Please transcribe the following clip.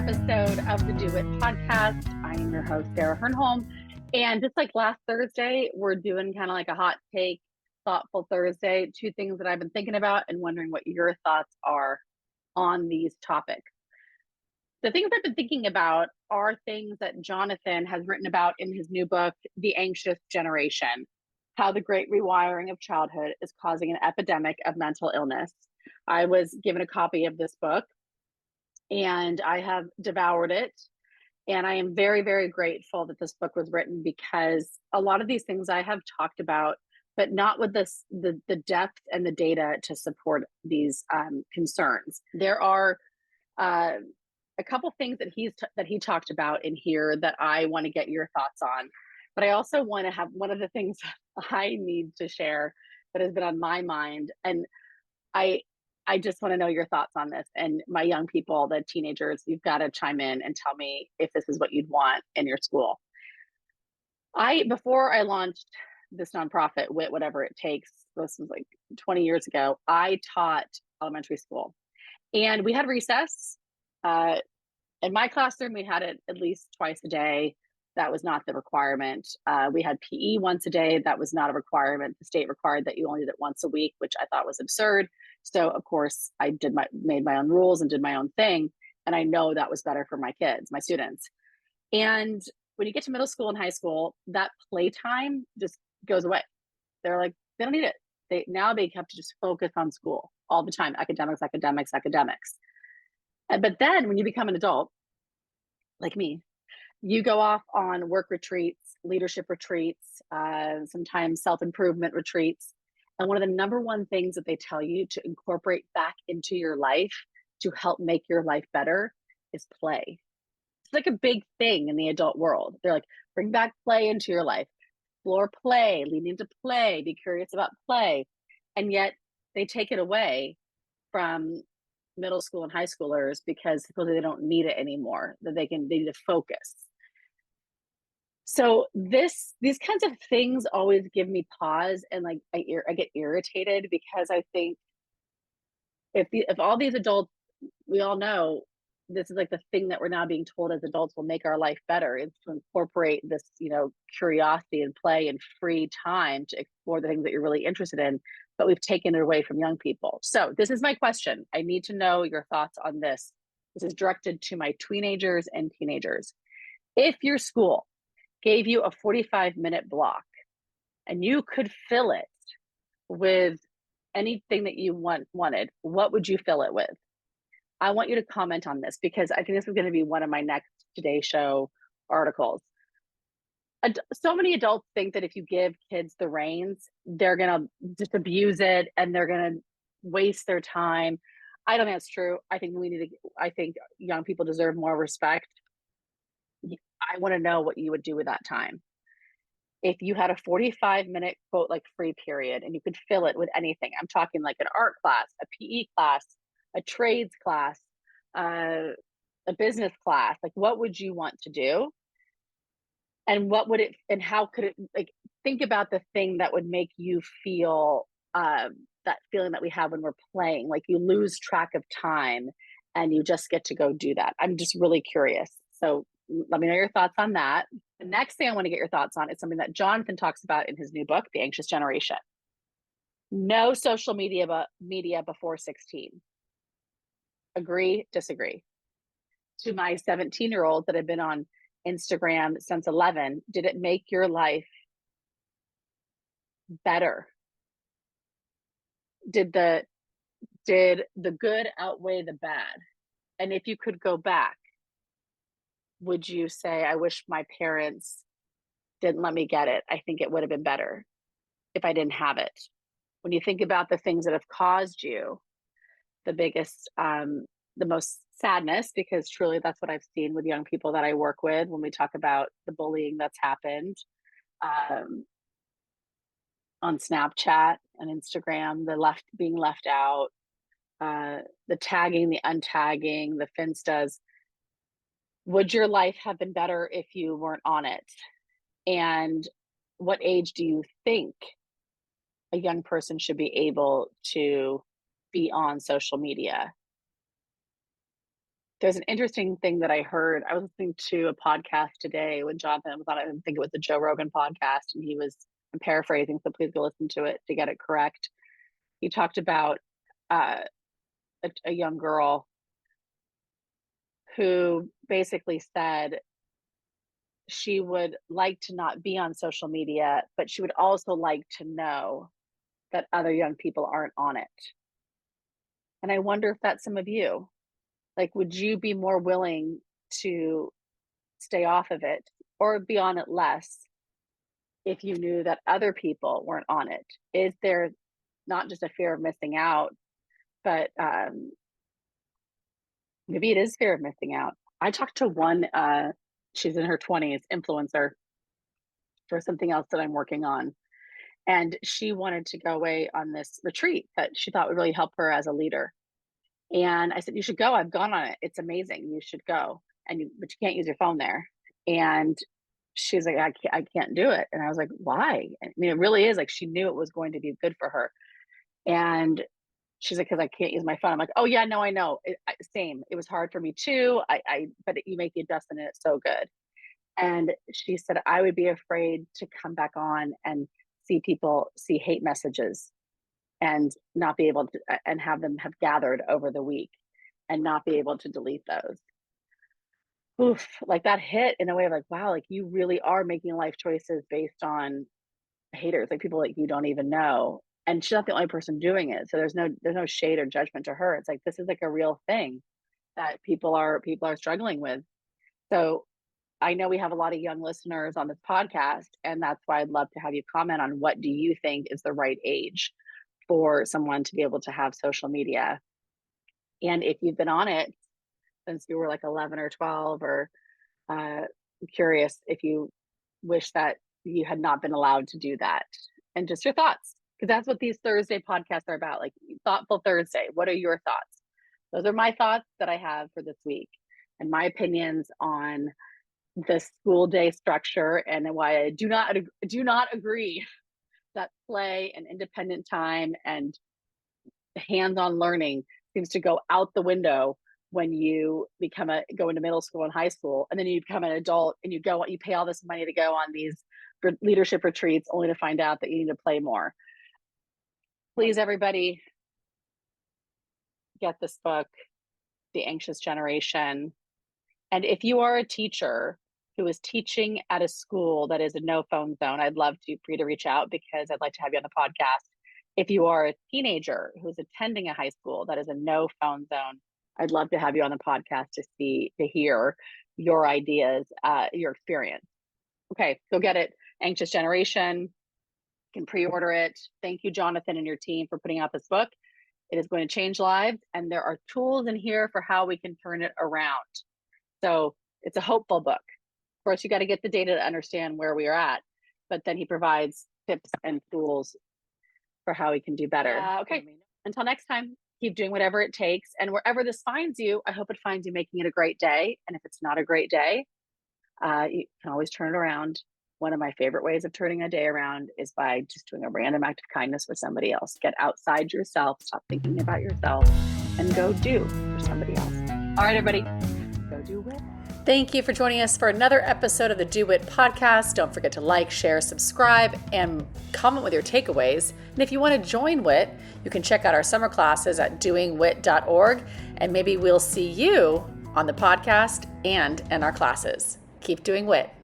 episode of the Do It podcast. I am your host, Sarah Hernholm. And just like last Thursday, we're doing kind of like a hot take, thoughtful Thursday. Two things that I've been thinking about and wondering what your thoughts are on these topics. The things I've been thinking about are things that Jonathan has written about in his new book, The Anxious Generation: How the Great Rewiring of Childhood is Causing an Epidemic of Mental Illness. I was given a copy of this book and I have devoured it. And I am very, very grateful that this book was written, because a lot of these things I have talked about, but not with the depth and the data to support these concerns. There are a couple things that he talked about in here that I want to get your thoughts on. But I also want to have one of the things I need to share that has been on my mind, and I just want to know your thoughts on this. And my young people, the teenagers, you've got to chime in and tell me if this is what you'd want in your school. Before I launched this nonprofit, WIT, whatever it takes, this was like 20 years ago, I taught elementary school. And we had recess. In my classroom, we had it at least twice a day. That was not the requirement. We had PE once a day. That was not a requirement. The state required that you only did it once a week, which I thought was absurd. So of course I made my own rules and did my own thing. And I know that was better for my kids, my students. And when you get to middle school and high school, that playtime just goes away. They're like, they don't need it. They have to just focus on school all the time. Academics, academics, academics. But then when you become an adult, like me, you go off on work retreats, leadership retreats, sometimes self-improvement retreats. And one of the number one things that they tell you to incorporate back into your life to help make your life better is play. It's like a big thing in the adult world. They're like, bring back play into your life. Explore play, lean into play, be curious about play. And yet they take it away from middle school and high schoolers because supposedly they don't need it anymore, that they need to focus. So these kinds of things always give me pause, and like I get irritated, because I think if all these adults, we all know this is like the thing that we're now being told as adults will make our life better, is to incorporate this, curiosity and play and free time to explore the things that you're really interested in, but we've taken it away from young people. So this is my question. I need to know your thoughts on this. This is directed to my teenagers and teenagers. If your school gave you a 45-minute block and you could fill it with anything that you wanted, what would you fill it with? I want you to comment on this, because I think this is going to be one of my next Today Show articles. So many adults think that if you give kids the reins, they're going to just abuse it and they're going to waste their time. I don't think that's true. I think young people deserve more respect. I want to know what you would do with that time. If you had a 45-minute quote like free period and you could fill it with anything, I'm talking like an art class, a PE class, a trades class, a business class, like what would you want to do? And how could it, like, think about the thing that would make you feel that feeling that we have when we're playing, like you lose track of time and you just get to go do that. I'm just really curious. So let me know your thoughts on that. The next thing I want to get your thoughts on is something that Jonathan talks about in his new book, The Anxious Generation. No social media before 16. Agree, disagree? To my 17-year-old that have been on Instagram since 11, did it make your life better? Did the good outweigh the bad? And if you could go back, would you say, I wish my parents didn't let me get it? I think it would have been better if I didn't have it. When you think about the things that have caused you the biggest, the most sadness, because truly that's what I've seen with young people that I work with when we talk about the bullying that's happened on Snapchat and Instagram, being left out, the tagging, the untagging, the finstas. Would your life have been better if you weren't on it? And what age do you think a young person should be able to be on social media? There's an interesting thing that I heard. I was listening to a podcast today when Jonathan was on it. I think it was the Joe Rogan podcast, and I'm paraphrasing, so please go listen to it to get it correct. He talked about uh, a young girl who basically said she would like to not be on social media, but she would also like to know that other young people aren't on it. And I wonder if that's some of you. Like, would you be more willing to stay off of it or be on it less if you knew that other people weren't on it? Is there not just a fear of missing out, but maybe it is fear of missing out? I talked to one, she's in her 20s, influencer for something else that I'm working on. And she wanted to go away on this retreat that she thought would really help her as a leader. And I said, you should go. I've gone on it. It's amazing. You should go. But you can't use your phone there. And she's like, I can't do it. And I was like, why? I mean, it really is like she knew it was going to be good for her. And she's like, because I can't use my phone. I'm like, oh yeah, no, I know. Same. It was hard for me too. But you make the adjustment and it's so good. And she said, I would be afraid to come back on and see people see hate messages and not be able to, and have them have gathered over the week and not be able to delete those. Oof, like that hit in a way of like, wow, like you really are making life choices based on haters, like people like you don't even know. And she's not the only person doing it. So there's no shade or judgment to her. It's like this is like a real thing that people are struggling with. So I know we have a lot of young listeners on this podcast, and that's why I'd love to have you comment on what do you think is the right age for someone to be able to have social media. And if you've been on it since you were like 11 or 12, or I'm curious if you wish that you had not been allowed to do that, and just your thoughts, because that's what these Thursday podcasts are about, like Thoughtful Thursday. What are your thoughts? Those are my thoughts that I have for this week and my opinions on the school day structure and why I do not agree that play and independent time and hands-on learning seems to go out the window when you go into middle school and high school, and then you become an adult and you pay all this money to go on these leadership retreats only to find out that you need to play more. Please, everybody, get this book, The Anxious Generation. And if you are a teacher who is teaching at a school that is a no phone zone, I'd love for you to reach out because I'd like to have you on the podcast. If you are a teenager who's attending a high school that is a no phone zone, I'd love to have you on the podcast to hear your ideas, your experience. Okay, go get it. Anxious Generation. You can pre-order it. Thank you, Jonathan, and your team for putting out this book. It is going to change lives, and there are tools in here for how we can turn it around. So it's a hopeful book. Of course, you got to get the data to understand where we are at, but then he provides tips and tools for how we can do better. Okay, until next time, keep doing whatever it takes. And wherever this finds you, I hope it finds you making it a great day. And if it's not a great day, you can always turn it around. One of my favorite ways of turning a day around is by just doing a random act of kindness for somebody else. Get outside yourself, stop thinking about yourself, and go do for somebody else. All right, everybody, go do WIT. Thank you for joining us for another episode of the Do WIT podcast. Don't forget to like, share, subscribe, and comment with your takeaways. And if you want to join WIT, you can check out our summer classes at doingwit.org, and maybe we'll see you on the podcast and in our classes. Keep doing WIT.